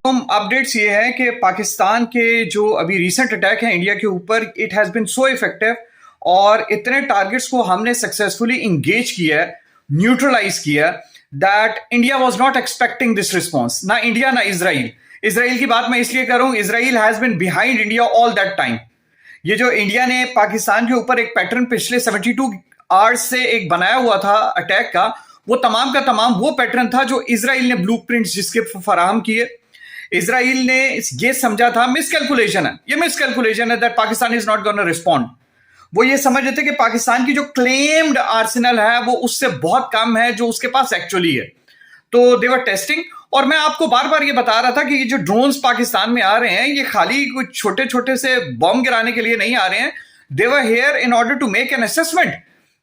Updates ये है कि पाकिस्तान के जो अभी रिसेंट अटैक है इंडिया के ऊपर, it has been so effective और इतने टारगेट्स को हमने सक्सेसफुली इंगेज किया है, न्यूट्रलाइज किया, that India was not expecting this response. ना इंडिया ना इसराइल। इसराइल की बात मैं इसलिए कर रहा हूं, Israel has been behind India all that time. ये जो इंडिया ने पाकिस्तान के ऊपर एक पैटर्न पिछले 72 आवर्स से एक बनाया हुआ था अटैक का, वो तमाम का तमाम वो पैटर्न था जो इसराइल ने ब्लूप्रिंट्स जिसके फराहम किए। इसराइल ने ये समझा था, मिसकैलकुलेशन है, ये मिसकैलकुलेशन है that Pakistan is not gonna respond. वो ये समझ रहे थे कि पाकिस्तान की जो क्लेम्ड आर्सेनल है वो उससे बहुत कम है जो उसके पास एक्चुअली है। तो दे वर टेस्टिंग। और मैं आपको बार बार ये बता रहा था कि ये जो ड्रोन्स पाकिस्तान में आ रहे हैं ये खाली कुछ छोटे छोटे से बॉम्ब गिराने के लिए नहीं आ रहे हैं। They were here in order to make an assessment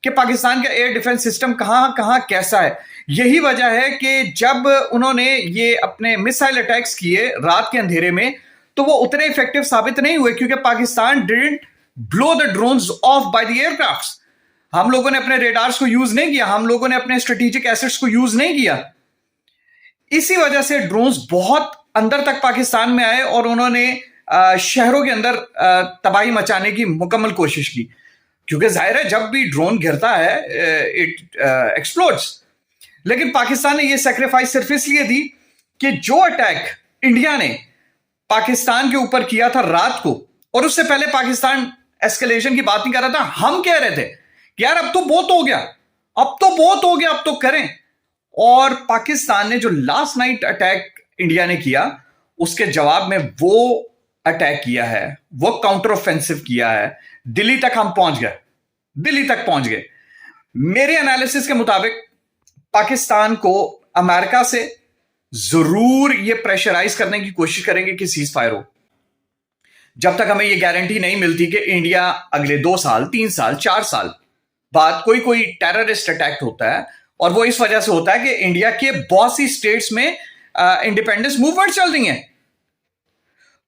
कि पाकिस्तान का एयर डिफेंस सिस्टम कहां कहां कैसा है। यही वजह है कि जब उन्होंने ये अपने मिसाइल अटैक्स किए रात के अंधेरे में, तो वो उतने इफेक्टिव साबित नहीं हुए क्योंकि Pakistan didn't blow the drones of by the aircrafts. हम लोगों ने अपने रेडार्स को यूज नहीं किया, हम लोगों ने अपने स्ट्रेटेजिक एसेट्स को यूज नहीं किया। इसी वजह से ड्रोन्स बहुत अंदर तक पाकिस्तान में आए और उन्होंने शहरों के अंदर तबाही मचाने की मुकम्मल कोशिश की। क्योंकि जाहिर है जब भी ड्रोन गिरता है इट एक्सप्लोड्स। लेकिन पाकिस्तान ने यह सेक्रीफाइस सिर्फ इसलिए दी कि जो अटैक इंडिया ने पाकिस्तान के ऊपर किया था रात को, और उससे पहले पाकिस्तान एस्केलेशन की बात नहीं कर रहा था, हम कह रहे थे कि यार अब तो बहुत हो गया, अब तो बहुत हो गया, अब तो करें। और पाकिस्तान ने जो लास्ट नाइट अटैक इंडिया ने किया उसके जवाब में वो अटैक किया है, वो काउंटर ऑफेंसिव किया है। दिल्ली तक हम पहुंच गए, दिल्ली तक पहुंच गए। मेरे एनालिसिस के मुताबिक पाकिस्तान को अमेरिका से जरूर ये प्रेशराइज करने की कोशिश करेंगे कि सीज फायर हो। जब तक हमें ये गारंटी नहीं मिलती कि इंडिया अगले 2 साल 3 साल 4 साल बाद कोई टेररिस्ट अटैक होता है, और वो इस वजह से होता है कि इंडिया के बहुत सी स्टेट्स में इंडिपेंडेंस मूवमेंट चल रही है।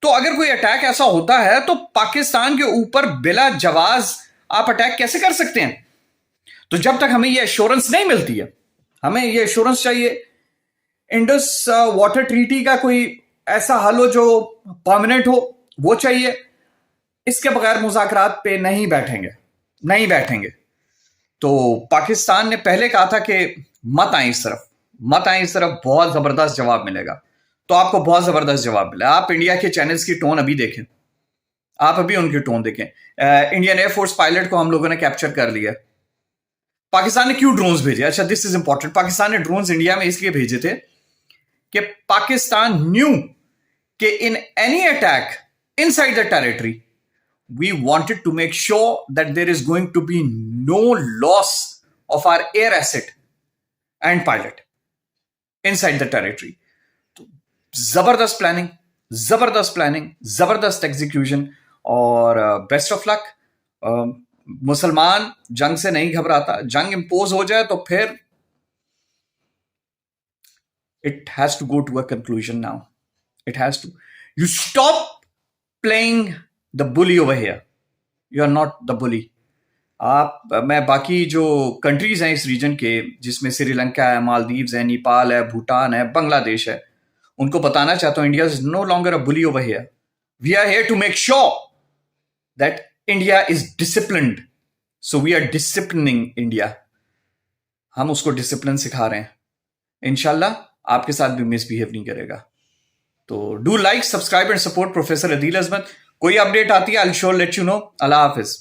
तो अगर कोई अटैक ऐसा होता है तो पाकिस्तान के ऊपर बिला जवाज आप अटैक कैसे कर सकते हैं? तो जब तक हमें यह एश्योरेंस नहीं मिलती है, हमें यह एश्योरेंस चाहिए। इंडस वाटर ट्रीटी का कोई ऐसा हल हो जो परमानेंट हो, वो चाहिए। इसके बगैर मुज़ाकरात पे नहीं बैठेंगे, नहीं बैठेंगे। तो पाकिस्तान ने पहले कहा था कि मत आए इस तरफ, मत आए इस तरफ, बहुत जबरदस्त जवाब मिलेगा। तो आपको बहुत जबरदस्त जवाब मिला। आप इंडिया के चैनल्स की टोन अभी देखें, आप अभी उनकी टोन देखें। इंडियन एयरफोर्स पायलट को हम लोगों ने कैप्चर कर लिया। पाकिस्तान ने क्यों ड्रोन्स भेजे? अच्छा, दिस इज इंपॉर्टेंट। पाकिस्तान ने ड्रोन्स इंडिया में इसलिए भेजे थे कि पाकिस्तान न्यू कि in any attack inside the territory we wanted to make sure that there is going to be no loss of our air asset and pilot inside the territory. तो जबरदस्त planning, जबरदस्त planning, जबरदस्त execution और best of luck. मुसलमान जंग से नहीं घबराता, जंग इंपोज हो जाए तो फिर it has to go to a conclusion now. It has to. You stop playing the bully over here. You are not the bully. मैं बाकी जो कंट्रीज हैं इस रीजन के, जिसमें श्रीलंका है, मालदीव्स है, नेपाल है, भूटान है, बांग्लादेश है, उनको बताना चाहता हूं India is no longer a bully over here. We are here to make sure that India is disciplined. So we are disciplining India. हम उसको डिसिप्लिन सिखा रहे हैं। इंशाल्लाह आपके साथ भी मिसबिहेव नहीं करेगा। तो do like, subscribe and support professor Adeel Azmat. कोई अपडेट आती है I will sure let you know. अल्लाह हाफिज।